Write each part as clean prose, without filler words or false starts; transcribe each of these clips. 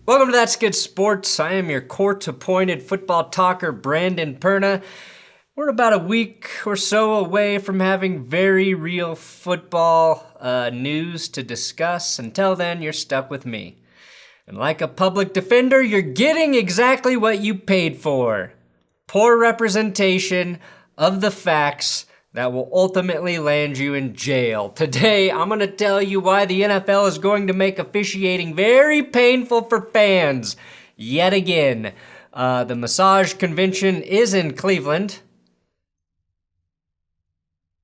Welcome to That's Good Sports. I am your court-appointed football talker, Brandon Perna. We're about a week or so away from having very real football news to discuss. Until then, you're stuck with me. And like a public defender, you're getting exactly what you paid for. Poor representation of the facts that will ultimately land you in jail. Today, I'm going to tell you why the NFL is going to make officiating very painful for fans. Yet again, the massage convention is in Cleveland.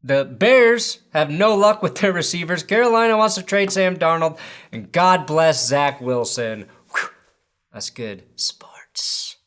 The Bears have no luck with their receivers. Carolina wants to trade Sam Darnold. And God bless Zach Wilson. Whew. That's good. Sports.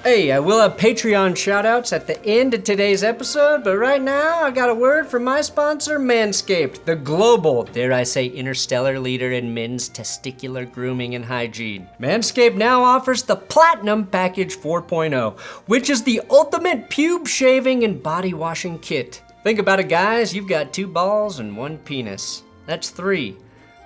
Hey, I will have Patreon shoutouts at the end of today's episode, but right now I got a word from my sponsor, Manscaped, the global, dare I say, interstellar leader in men's testicular grooming and hygiene. Manscaped now offers the Platinum Package 4.0, which is the ultimate pube shaving and body washing kit. Think about it, guys, you've got 2 balls and 1 penis. That's 3.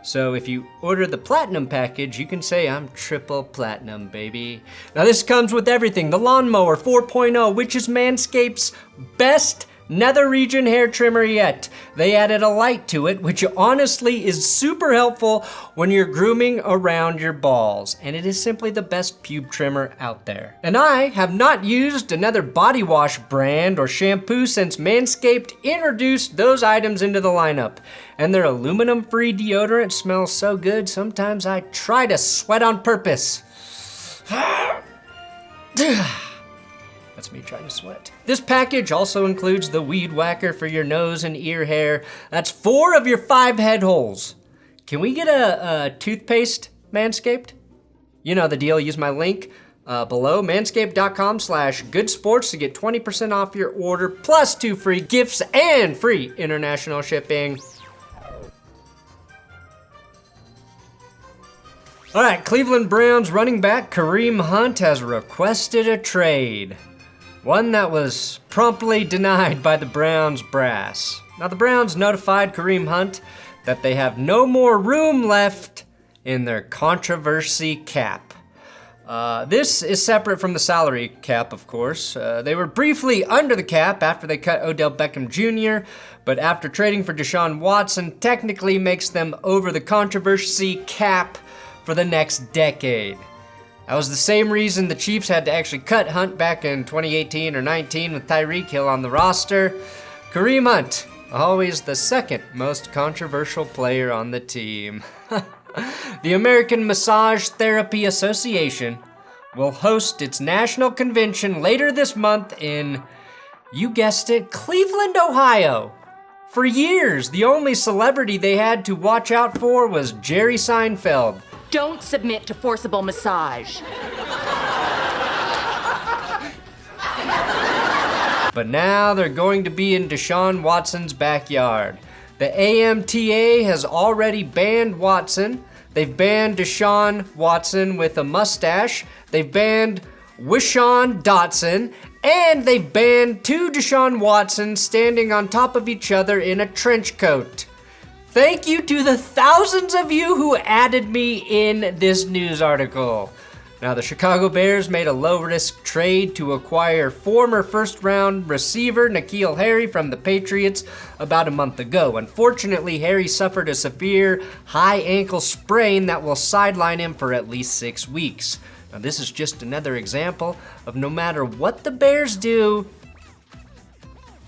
So if you order the Platinum package, you can say I'm triple platinum, baby. Now this comes with everything. The Lawnmower 4.0, which is Manscaped's best nether region hair trimmer yet. They added a light to it, which honestly is super helpful when you're grooming around your balls. And it is simply the best pube trimmer out there. And I have not used another body wash brand or shampoo since Manscaped introduced those items into the lineup. And their aluminum-free deodorant smells so good, sometimes I try to sweat on purpose. That's me trying to sweat. This package also includes the Weed Whacker for your nose and ear hair. That's 4 of your 5 head holes. Can we get a toothpaste, Manscaped? You know the deal, use my link below, manscaped.com/goodsports to get 20% off your order, plus 2 free gifts and free international shipping. All right, Cleveland Browns running back Kareem Hunt has requested a trade. One that was promptly denied by the Browns brass. Now the Browns notified Kareem Hunt that they have no more room left in their controversy cap. This is separate from the salary cap, of course. They were briefly under the cap after they cut Odell Beckham Jr., but after trading for Deshaun Watson technically makes them over the controversy cap for the next decade. That was the same reason the Chiefs had to actually cut Hunt back in 2018 or 19 with Tyreek Hill on the roster. Kareem Hunt, always the second most controversial player on the team. The American Massage Therapy Association will host its national convention later this month in, you guessed it, Cleveland, Ohio. For years, the only celebrity they had to watch out for was Jerry Seinfeld. Don't submit to forcible massage. But now they're going to be in Deshaun Watson's backyard. The AMTA has already banned Watson. They've banned Deshaun Watson with a mustache. They've banned Wishawn Dotson. And they've banned 2 Deshaun Watsons standing on top of each other in a trench coat. Thank you to the thousands of you who added me in this news article. Now, the Chicago Bears made a low-risk trade to acquire former first-round receiver N'Keal Harry from the Patriots about a month ago. Unfortunately, Harry suffered a severe high ankle sprain that will sideline him for at least 6 weeks. Now, this is just another example of no matter what the Bears do,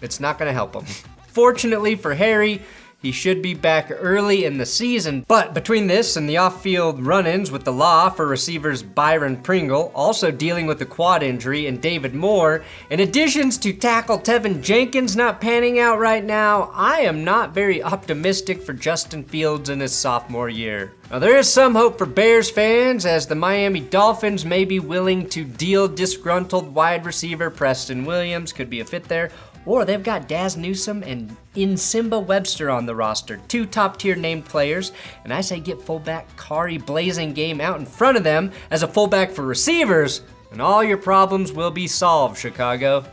it's not going to help him. Fortunately for Harry, he should be back early in the season, but between this and the off-field run-ins with the law for receivers Byron Pringle, also dealing with a quad injury, and David Moore, in additions to tackle Tevin Jenkins not panning out right now, I am not very optimistic for Justin Fields in his sophomore year. Now there is some hope for Bears fans as the Miami Dolphins may be willing to deal disgruntled wide receiver Preston Williams, could be a fit there, or they've got Daz Newsome and Nsimba Webster on the roster, 2 top-tier named players, and I say get fullback Kari Blasingame out in front of them as a fullback for receivers, and all your problems will be solved, Chicago.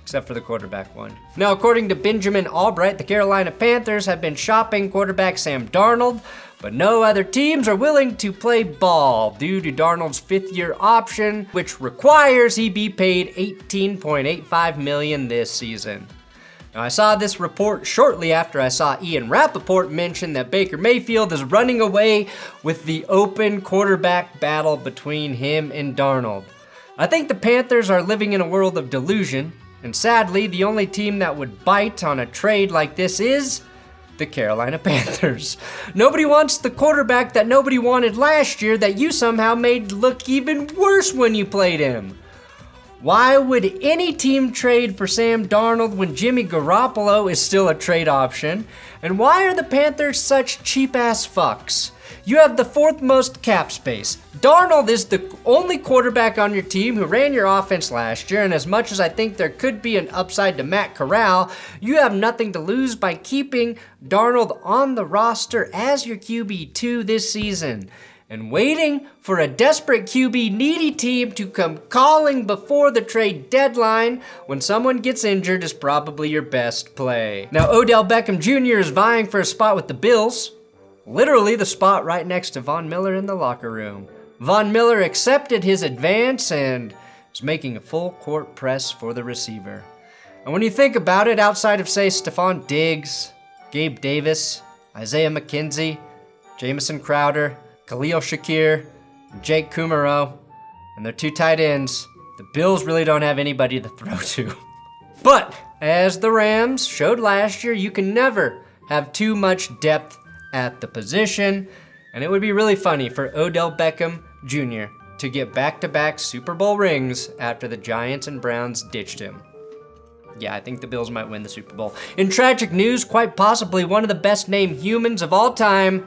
Except for the quarterback one. Now, according to Benjamin Albright, the Carolina Panthers have been shopping quarterback Sam Darnold, but no other teams are willing to play ball due to Darnold's fifth-year option, which requires he be paid $18.85 million this season. Now, I saw this report shortly after I saw Ian Rappaport mention that Baker Mayfield is running away with the open quarterback battle between him and Darnold. I think the Panthers are living in a world of delusion, and sadly, the only team that would bite on a trade like this is the Carolina Panthers. Nobody wants the quarterback that nobody wanted last year that you somehow made look even worse when you played him. Why would any team trade for Sam Darnold when Jimmy Garoppolo is still a trade option? And why are the Panthers such cheap-ass fucks? You have the fourth most cap space. Darnold is the only quarterback on your team who ran your offense last year, and as much as I think there could be an upside to Matt Corral, you have nothing to lose by keeping Darnold on the roster as your QB2 this season. And waiting for a desperate QB needy team to come calling before the trade deadline when someone gets injured is probably your best play. Now, Odell Beckham Jr. is vying for a spot with the Bills. Literally the spot right next to Von Miller in the locker room. Von Miller accepted his advance and is making a full court press for the receiver. And when you think about it, outside of, say, Stephon Diggs, Gabe Davis, Isaiah McKenzie, Jamison Crowder, Khalil Shakir, Jake Kumaro, and their two tight ends, the Bills really don't have anybody to throw to. But, as the Rams showed last year, you can never have too much depth at the position, and it would be really funny for Odell Beckham Jr. to get back-to-back Super Bowl rings after the Giants and Browns ditched him. Yeah, I think the Bills might win the Super Bowl. In tragic news, quite possibly one of the best-named humans of all time,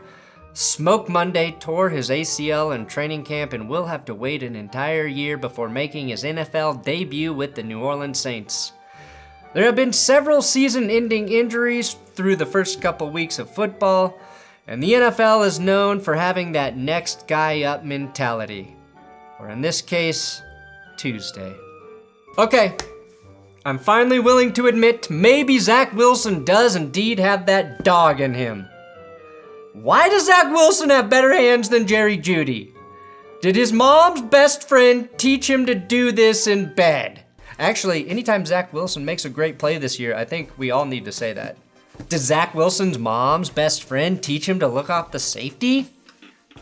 Smoke Monday tore his ACL in training camp and will have to wait an entire year before making his NFL debut with the New Orleans Saints. There have been several season-ending injuries through the first couple weeks of football, and the NFL is known for having that next guy up mentality. Or in this case, Tuesday. Okay, I'm finally willing to admit maybe Zach Wilson does indeed have that dog in him. Why does Zach Wilson have better hands than Jerry Jeudy? Did his mom's best friend teach him to do this in bed? Actually, anytime Zach Wilson makes a great play this year, I think we all need to say that. Did Zach Wilson's mom's best friend teach him to look off the safety?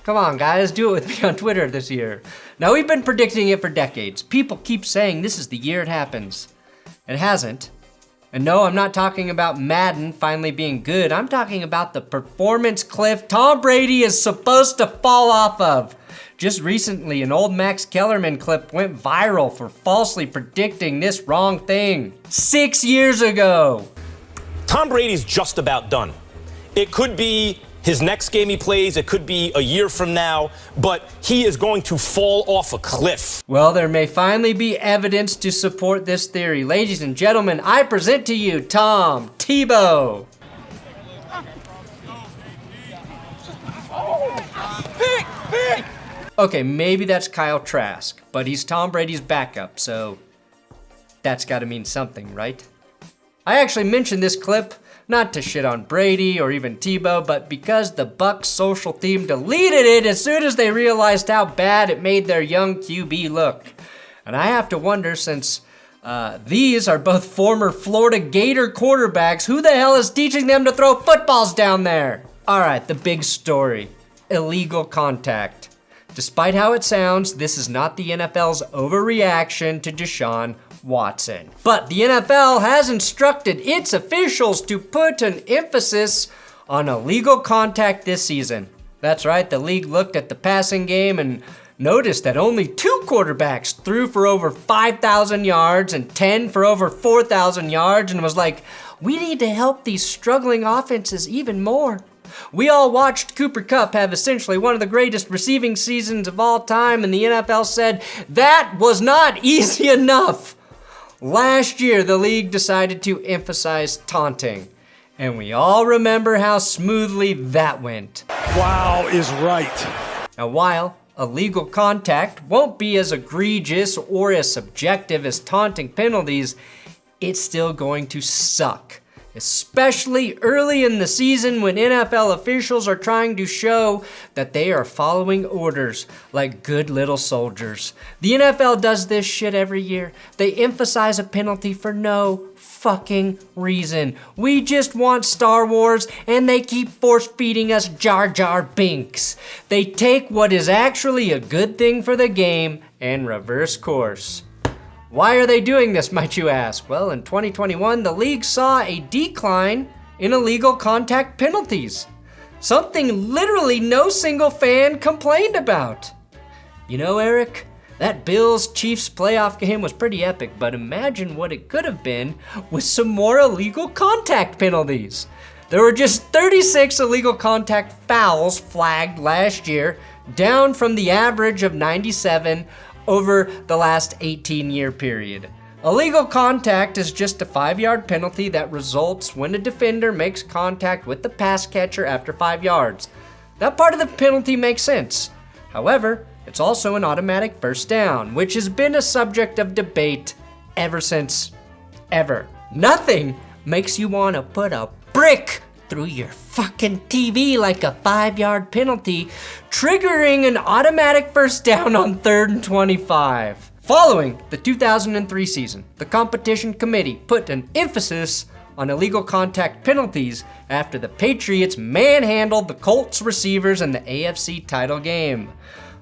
Come on, guys, do it with me on Twitter this year. Now, we've been predicting it for decades. People keep saying this is the year it happens. It hasn't. And no, I'm not talking about Madden finally being good. I'm talking about the performance cliff Tom Brady is supposed to fall off of. Just recently, an old Max Kellerman clip went viral for falsely predicting this wrong thing 6 years ago. Tom Brady's just about done. It could be his next game he plays, it could be a year from now, but he is going to fall off a cliff. Well, there may finally be evidence to support this theory. Ladies and gentlemen, I present to you Tom Tebow. Pick! Okay, maybe that's Kyle Trask, but he's Tom Brady's backup, so that's gotta mean something, right? I actually mentioned this clip not to shit on Brady or even Tebow, but because the Bucs social team deleted it as soon as they realized how bad it made their young QB look. And I have to wonder, since these are both former Florida Gator quarterbacks, who the hell is teaching them to throw footballs down there? All right, the big story. Illegal contact. Despite how it sounds, this is not the NFL's overreaction to Deshaun Watson. But the NFL has instructed its officials to put an emphasis on illegal contact this season. That's right, the league looked at the passing game and noticed that only 2 quarterbacks threw for over 5,000 yards and 10 for over 4,000 yards and was like, we need to help these struggling offenses even more. We all watched Cooper Kupp have essentially one of the greatest receiving seasons of all time, and the NFL said that was not easy enough. Last year, the league decided to emphasize taunting, and we all remember how smoothly that went. Wow is right. Now, while illegal contact won't be as egregious or as subjective as taunting penalties, it's still going to suck. Especially early in the season when NFL officials are trying to show that they are following orders like good little soldiers. The NFL does this shit every year. They emphasize a penalty for no fucking reason. We just want Star Wars and they keep force feeding us Jar Jar Binks. They take what is actually a good thing for the game and reverse course. Why are they doing this, might you ask? Well, in 2021, the league saw a decline in illegal contact penalties. Something literally no single fan complained about. You know, Eric, that Bills-Chiefs playoff game was pretty epic, but imagine what it could have been with some more illegal contact penalties. There were just 36 illegal contact fouls flagged last year, down from the average of 97 over the last 18-year period. Illegal contact is just a 5-yard penalty that results when a defender makes contact with the pass catcher after 5 yards. That part of the penalty makes sense. However, it's also an automatic first down, which has been a subject of debate ever since ever. Nothing makes you want to put a brick through your fucking TV like a 5-yard penalty, triggering an automatic first down on 3rd and 25. Following the 2003 season, the competition committee put an emphasis on illegal contact penalties after the Patriots manhandled the Colts receivers in the AFC title game.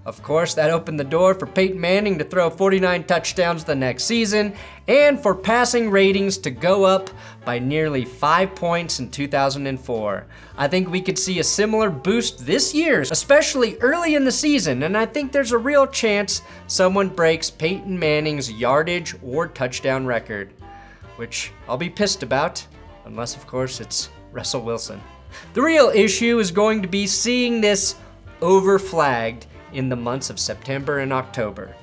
Of course, that opened the door for Peyton Manning to throw 49 touchdowns the next season, and for passing ratings to go up by nearly 5 points in 2004. I think we could see a similar boost this year, especially early in the season, and I think there's a real chance someone breaks Peyton Manning's yardage or touchdown record, which I'll be pissed about, unless of course it's Russell Wilson. The real issue is going to be seeing this over-flagged in the months of September and October.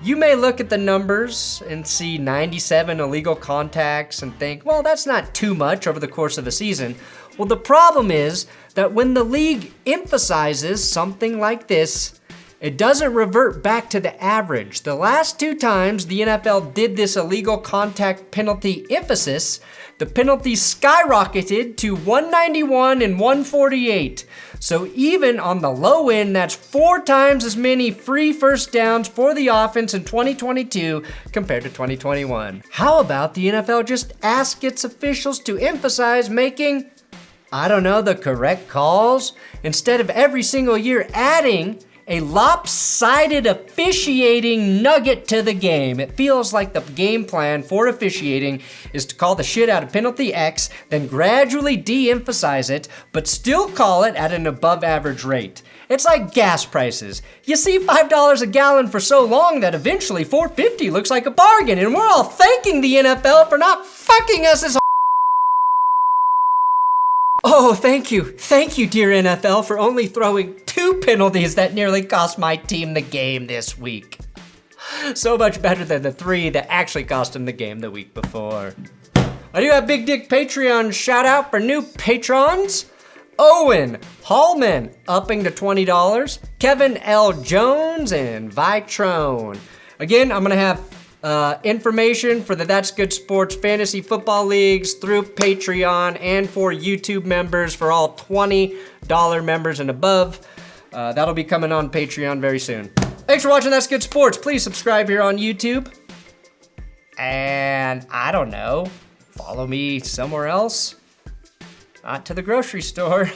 You may look at the numbers and see 97 illegal contacts and think, well, that's not too much over the course of a season. Well, the problem is that when the league emphasizes something like this, it doesn't revert back to the average. The last 2 times the NFL did this illegal contact penalty emphasis, the penalties skyrocketed to 191 and 148. So even on the low end, that's 4 times as many free first downs for the offense in 2022 compared to 2021. How about the NFL just ask its officials to emphasize making, the correct calls, instead of every single year adding a lopsided officiating nugget to the game. It feels like the game plan for officiating is to call the shit out of penalty X, then gradually de-emphasize it, but still call it at an above average rate. It's like gas prices. You see $5 a gallon for so long that eventually $4.50 looks like a bargain, and we're all thanking the NFL for not fucking us as Oh, thank you, dear NFL, for only throwing 2 penalties that nearly cost my team the game this week. So much better than the 3 that actually cost him the game the week before. I do have Big Dick Patreon shout out for new patrons. Owen Hallman upping to $20, Kevin L. Jones, and Vitrone. Again, I'm gonna have information for the That's Good Sports Fantasy Football Leagues through Patreon and for YouTube members for all $20 members and above. That'll be coming on Patreon very soon. Thanks for watching That's Good Sports. Please subscribe here on YouTube. And follow me somewhere else. Not to the grocery store.